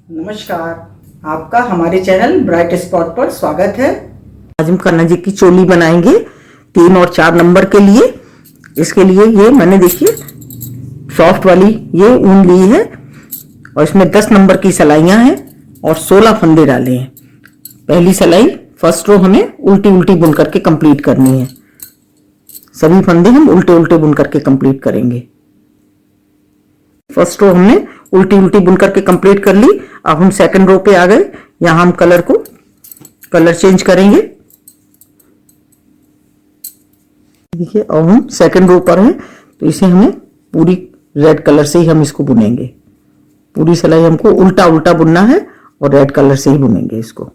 नमस्कार, आपका हमारे चैनल ब्राइट स्पॉट पर स्वागत है। आज हम कन्ना जी की चोली बनाएंगे 3 और 4 नंबर के लिए। इसके लिए ये मैंने देखिए सॉफ्ट वाली ये ऊन ली है और इसमें 10 नंबर की सिलाइयां हैं और 16 फंदे डाले हैं। पहली सिलाई फर्स्ट रो हमें उल्टी उल्टी बुन करके कंप्लीट करनी है। सभी फंदे हम उल्टे उल्टे बुन करके कंप्लीट करेंगे। फर्स्ट रो हमने उल्टी उल्टी बुन करके कंप्लीट कर ली। अब हम सेकंड रो पे आ गए। यहां हम कलर चेंज करेंगे। देखिए अब हम सेकंड रो पर हैं तो इसे हमें पूरी रेड कलर से ही हम इसको बुनेंगे। पूरी सिलाई हमको उल्टा उल्टा बुनना है और रेड कलर से ही बुनेंगे इसको।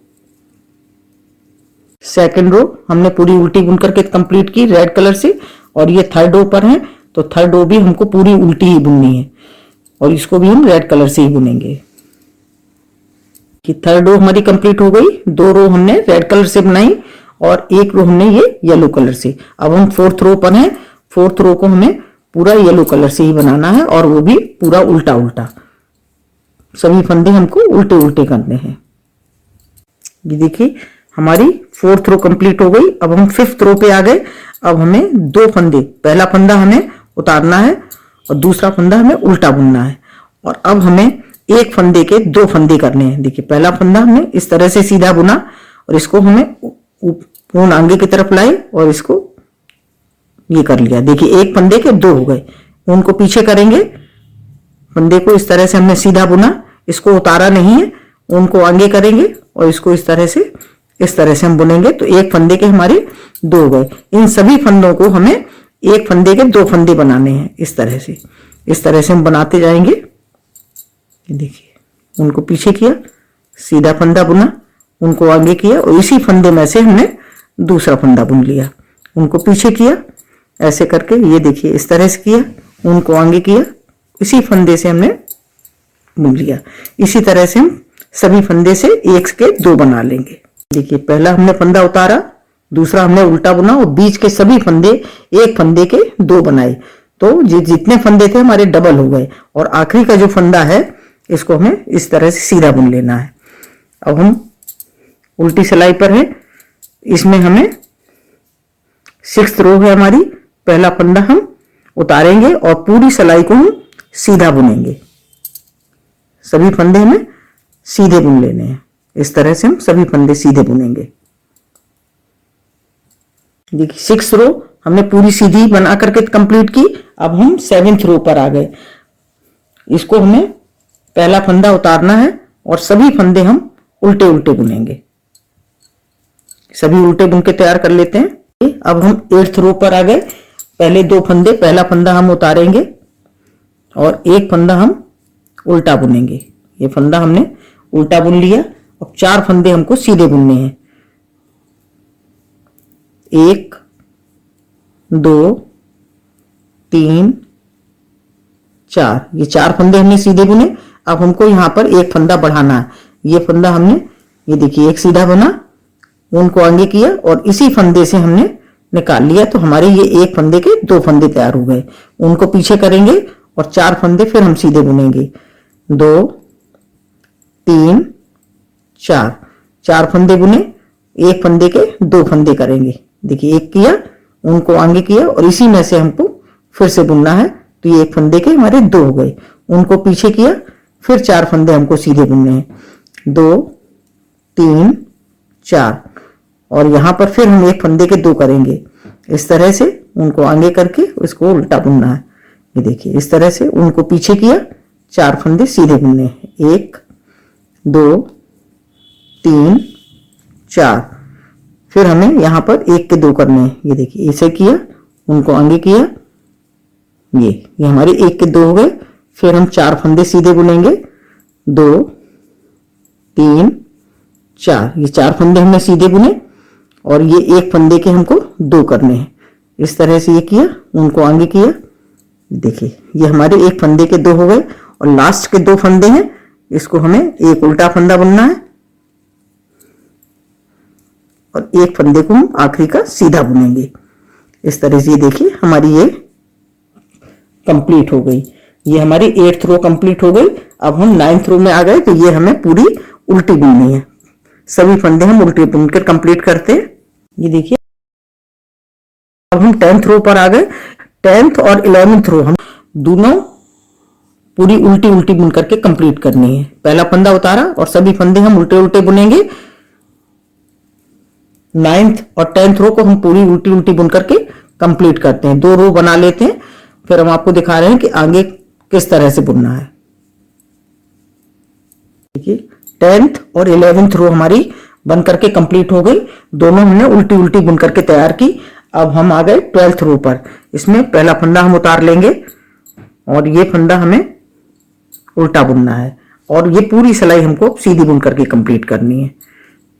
सेकंड रो हमने पूरी उल्टी बुन करके कंप्लीट की रेड कलर से। और ये थर्ड रो पर है तो थर्ड रो भी हमको पूरी उल्टी ही बुननी है और इसको भी हम रेड कलर से ही बुनेंगे। कि थर्ड रो हमारी कंप्लीट हो गई। 2 रो हमने रेड कलर से बनाई और 1 रो हमने ये येलो कलर से। अब हम फोर्थ रो पर हैं। फोर्थ रो को हमें पूरा येलो कलर से ही बनाना है और वो भी पूरा उल्टा उल्टा। सभी फंदे हमको उल्टे उल्टे करने हैं। ये देखिए हमारी फोर्थ रो कंप्लीट हो गई। अब हम फिफ्थ रो पे आ गए। अब हमें 2 फंदे, पहला फंदा हमें उतारना है और दूसरा फंदा हमें उल्टा बुनना है। और अब हमें एक फंदे के 2 फंदे करने हैं। देखिए पहला फंदा हमने इस तरह से सीधा बुना और इसको हमें ऊन आगे की तरफ लाए और इसको ये कर लिया। देखिए एक फंदे के 2 हो गए। ऊन को पीछे करेंगे। फंदे को इस तरह से हमने सीधा बुना, इसको उतारा नहीं है। ऊन को आगे करेंगे और इसको इस तरह से हम बुनेंगे तो एक फंदे के हमारे 2 हो गए। इन सभी फंदों को हमें एक फंदे के 2 फंदे बनाने हैं। इस तरह से हम बनाते जाएंगे। देखिए उनको पीछे किया, सीधा फंदा बुना, उनको आगे किया और इसी फंदे में से हमने दूसरा फंदा बुन लिया। उनको पीछे किया, ऐसे करके ये देखिए इस तरह से किया, उनको आगे किया, इसी फंदे से हमने बुन लिया। इसी तरह से हम सभी फंदे से एक के 2 बना लेंगे। देखिए पहला हमने फंदा उतारा, दूसरा हमने उल्टा बुना और बीच के सभी फंदे एक फंदे के 2 बनाए तो जितने फंदे थे हमारे डबल हो गए। और आखिरी का जो फंदा है इसको हमें इस तरह से सीधा बुन लेना है। अब हम उल्टी सिलाई पर है। इसमें हमें 6th रो है हमारी। पहला फंदा हम उतारेंगे और पूरी सिलाई को हम सीधा बुनेंगे। सभी फंदे हमें सीधे बुन लेने हैं। इस तरह से हम सभी फंदे सीधे बुनेंगे। देखिए 6th रो हमने पूरी सीधी बना करके कंप्लीट की। अब हम 7th रो पर आ गए। इसको हमें पहला फंदा उतारना है और सभी फंदे हम उल्टे उल्टे बुनेंगे। सभी उल्टे बुन के तैयार कर लेते हैं। अब हम 8th रो पर आ गए। पहले 2 फंदे, पहला फंदा हम उतारेंगे और एक फंदा हम उल्टा बुनेंगे। ये फंदा हमने उल्टा बुन लिया। अब 4 फंदे हमको सीधे बुनने हैं। 1 2 3 4, ये 4 फंदे हमने सीधे बुने। अब हमको यहाँ पर एक फंदा बढ़ाना है। ये फंदा हमने ये देखिए एक सीधा बना, उनको आगे किया और इसी फंदे से हमने निकाल लिया तो हमारे ये एक फंदे के 2 फंदे तैयार हो गए। उनको पीछे करेंगे और 4 फंदे फिर हम सीधे बुनेंगे। 2 3 4, 4 फंदे बुने, एक फंदे के 2 फंदे करेंगे। देखिए एक किया, उनको आगे किया और इसी में से हमको फिर से बुनना है तो ये एक फंदे के हमारे 2 हो गए। उनको पीछे किया, फिर 4 फंदे हमको सीधे बुनने हैं। 2 3 4 और यहां पर फिर हम एक फंदे के 2 करेंगे। इस तरह से उनको आगे करके उसको उल्टा बुनना है। ये देखिए इस तरह से उनको पीछे किया, 4 फंदे सीधे बुनने हैं। 1 2 3 4, फिर हमें यहां पर एक के 2 करने हैं। ये देखिए इसे किया, उनको आगे किया, ये हमारे एक के 2 हो गए। फिर हम 4 फंदे सीधे बुनेंगे। 2 3 4, ये 4 फंदे हमने सीधे बुने और ये एक फंदे के हमको 2 करने हैं। इस तरह से ये किया, उनको आगे किया। देखिए ये हमारे एक फंदे के 2 हो गए और लास्ट के 2 फंदे हैं, इसको हमें एक उल्टा फंदा बुनना है और एक फंदे को हम आखिरी का सीधा बुनेंगे। इस तरह से ये देखिए हमारी ये कंप्लीट हो गई। ये हमारी 8th रो कंप्लीट हो गई। अब हम 9th रो में आ गए, तो ये हमें पूरी उल्टी बुननी है। सभी फंदे हम उल्टे बुनकर कंप्लीट करते हैं। ये देखिए, अब हम 10th रो पर आ गए। 10th और 11th रो हम दोनों पूरी उल्टी उल्टी बुन करके कंप्लीट करनी है। पहला फंदा उतारा और सभी फंदे हम उल्टे उल्टे बुनेंगे। 9th और 10th रो को हम पूरी उल्टी उल्टी बुन करके कंप्लीट करते हैं। 2 रो बना लेते हैं, फिर हम आपको दिखा रहे हैं कि आगे किस तरह से बुनना है। देखिए, 10th और 11th रो हमारी बन करके कंप्लीट हो गई। दोनों हमने उल्टी उल्टी बुन करके तैयार की। अब हम आ गए 12th रो पर। इसमें पहला फंदा हम उतार लेंगे और ये फंदा हमें उल्टा बुनना है, और ये पूरी सिलाई हमको सीधी बुन करके कंप्लीट करनी है।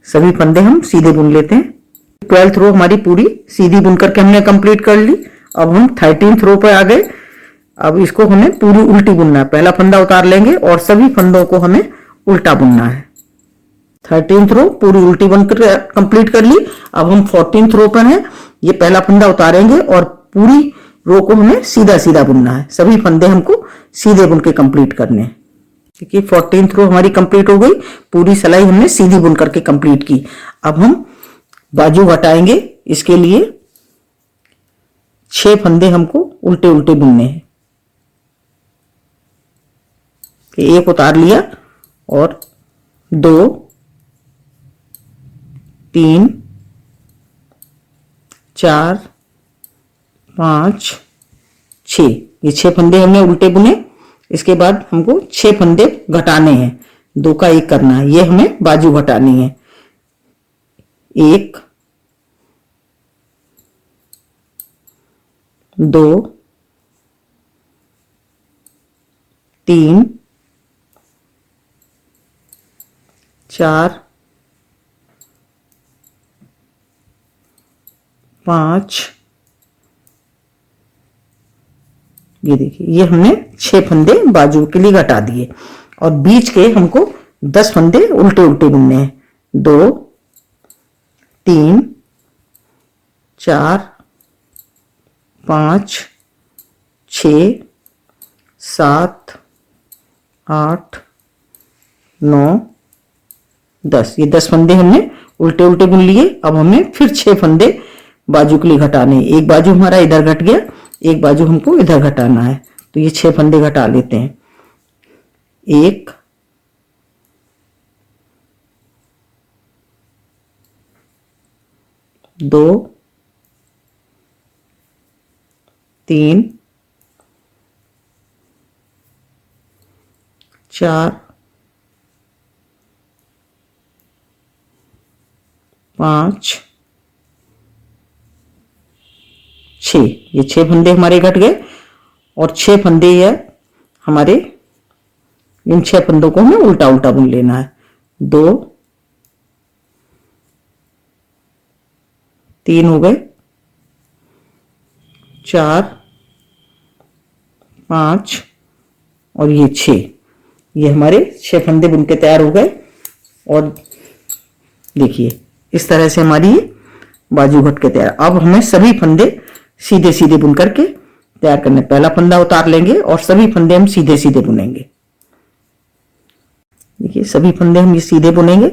सभी फंदे हम सीधे बुन लेते हैं। 12th रो हमारी पूरी सीधी बुन करके हमने कंप्लीट कर ली। अब हम 13th रो पर आ गए। अब इसको हमें पूरी उल्टी बुनना है। पहला फंदा उतार लेंगे और सभी फंदों को हमें उल्टा बुनना है। 13th रो पूरी उल्टी बनकर कंप्लीट कर ली। अब हम 14th रो पर हैं। ये पहला फंदा उतारेंगे और पूरी रो को हमें सीधा सीधा बुनना है। सभी फंदे हमको सीधे बुन के कंप्लीट करने हैं। देखिए, 14th रो हमारी कंप्लीट हो गई। पूरी सिलाई हमने सीधी बुन करके कंप्लीट की। अब हम बाजू घटाएंगे। इसके लिए 6 फंदे हमको उल्टे उल्टे बुनने हैं। एक उतार लिया और 2, 3, 4, 5, 6, ये 6 फंदे हमने उल्टे बुने। इसके बाद हमको 6 फंदे घटाने हैं। 2 का 1 करना है। ये हमें बाजू घटानी है। 1, 2, 3, 4, 5, ये देखिए, ये हमने 6 फंदे बाजू के लिए घटा दिए। और बीच के हमको 10 फंदे उल्टे उल्टे बुनने हैं। 2, 3, 4, 5, 6, 7, 8, 9, 10, ये 10 फंदे हमने उल्टे उल्टे बुन लिए। अब हमें फिर 6 फंदे बाजू के लिए घटाने। एक बाजू हमारा इधर घट गया, एक बाजू हमको इधर घटाना है, तो ये 6 फंदे घटा लेते हैं। 1, 2, 3, 4, 5, 6, ये 6 फंदे हमारे घट गए। और 6 फंदे ये हमारे, इन 6 फंदों को हमें उल्टा उल्टा बुन लेना है। 2, 3 हो गए, 4, 5 और ये 6, ये हमारे 6 फंदे बुन के तैयार हो गए। और देखिए, इस तरह से हमारी बाजू घट के तैयार। अब हमें सभी फंदे सीधे सीधे बुन करके तैयार करने। पहला फंदा उतार लेंगे और सभी फंदे हम सीधे सीधे बुनेंगे। देखिए, सभी फंदे हम ये सीधे बुनेंगे।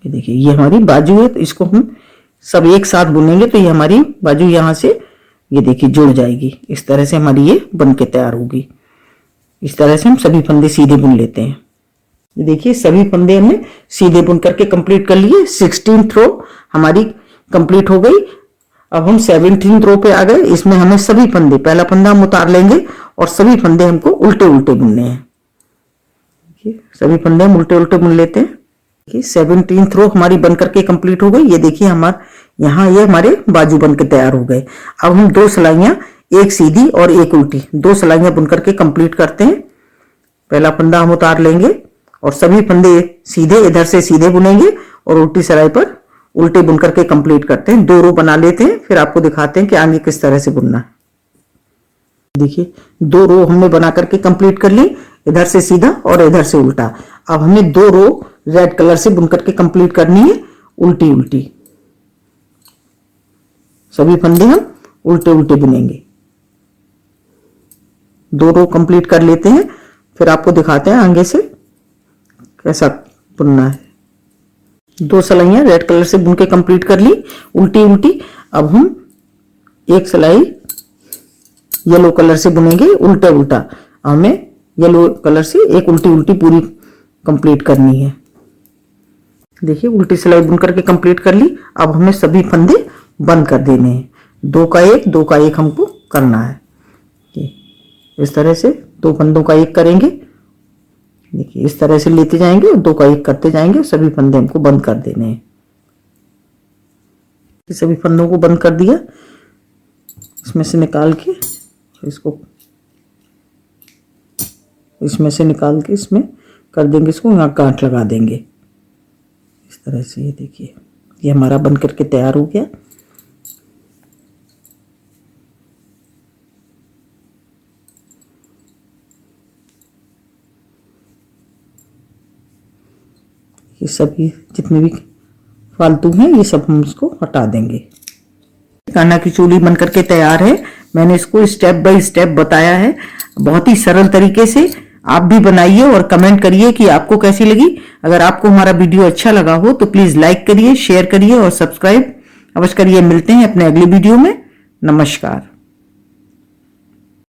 ये देखिए, ये हमारी बाजू है, तो इसको हम सब एक साथ बुनेंगे, तो ये हमारी बाजू यहां से, ये देखिए, जुड़ जाएगी। इस तरह से हमारी ये बन के तैयार होगी। इस तरह से हम सभी फंदे सीधे बुन लेते हैं। देखिए, सभी फंदे हमने सीधे बुन करके कंप्लीट कर लिए। 16th रो हमारी कंप्लीट हो गई। अब हम 17th रो पे आ गए। इसमें हमें सभी फंदे, पहला फंदा हम उतार लेंगे और सभी फंदे हमको उल्टे उल्टे बुनने हैं। देखिए, सभी फंदे हम उल्टे उल्टे बुन लेते हैं। देखिए, 17th रो हमारी बन करके कंप्लीट हो गई। ये देखिए, हमारा यहाँ ये हमारे बाजू बन के तैयार हो गए। अब हम 2 सिलाइयां, एक सीधी और एक उल्टी, 2 सिलाइयां बुन करके कंप्लीट करते हैं। पहला फंदा हम उतार लेंगे और सभी फंदे सीधे इधर से सीधे बुनेंगे और उल्टी सिलाई पर उल्टे बुन करके कंप्लीट करते हैं। 2 रो बना लेते हैं, फिर आपको दिखाते हैं कि आगे किस तरह से बुनना है। देखिए, 2 रो हमने बना करके कंप्लीट कर ली, इधर से सीधा और इधर से उल्टा। अब हमें 2 रो रेड कलर से बुन करके कंप्लीट करनी है, उल्टी उल्टी। सभी फंदे हम उल्टे उल्टे बुनेंगे। 2 रो कंप्लीट कर लेते हैं, फिर आपको दिखाते हैं आगे से कैसा बुनना है। 2 सिलाइयां रेड कलर से बुन के कंप्लीट कर ली, उल्टी उल्टी। अब हम एक सिलाई येलो कलर से बुनेंगे उल्टा उल्टा। हमें येलो कलर से एक उल्टी उल्टी पूरी कंप्लीट करनी है। देखिए उल्टी सिलाई बुन करके कंप्लीट कर ली। अब हमें सभी फंदे बंद कर देने हैं। 2 का 1 2 का 1 हमको करना है। इस तरह से 2 फंदों का 1 करेंगे। देखिए इस तरह से लेते जाएंगे और 2 का 1 करते जाएंगे। सभी फंदे हमको बंद कर देने हैं। सभी फंदों को बंद कर दिया। इसमें से निकाल के इसको, इसमें से निकाल के इसमें कर देंगे, इसको यहाँ गांठ लगा देंगे इस तरह से। ये देखिए ये हमारा बन करके तैयार हो गया। ये सभी जितने भी फालतू हैं ये सब हम इसको हटा देंगे। कान्हा की चोली बन करके तैयार है। मैंने इसको स्टेप बाय स्टेप बताया है, बहुत ही सरल तरीके से। आप भी बनाइए और कमेंट करिए कि आपको कैसी लगी। अगर आपको हमारा वीडियो अच्छा लगा हो तो प्लीज लाइक करिए, शेयर करिए और सब्सक्राइब अवश्य करिए। मिलते हैं अपने अगले वीडियो में। नमस्कार।